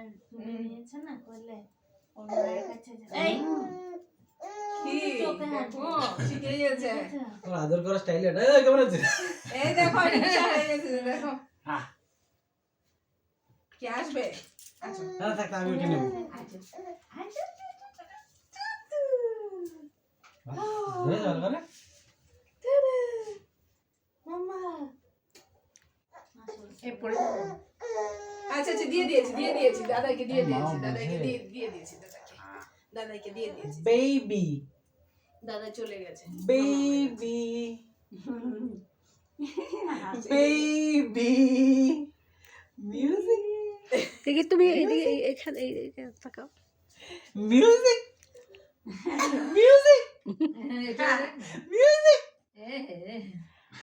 এবার তুলে নিয়েছে না করলে ওর মায়ের কাছে যাবে। এই কি চোখে হাত দেখো শিখে গেছে ওর আদর করা স্টাইল এটা এই কেমন আছে এই দেখো নিশা হয়ে গেছে দেখো হ্যাঁ কি আসবে আচ্ছা না থাক আমি উঠে নেব ধরে যাও করে মামা আসলে এই পড়ে আচ্ছা আচ্ছা দিয়ে দিয়েছি দাদাকে দিয়ে দিয়েছি দাদাকে দিয়ে দিয়েছি দাদাকে দিয়ে দিয়েছি বেবি দাদা চলে গেছে বেবি বেবি মিউজিক দেখি তুমি এদিকে এখানে এইদিকে তাকাও মিউজিক মিউজিক মিউজিক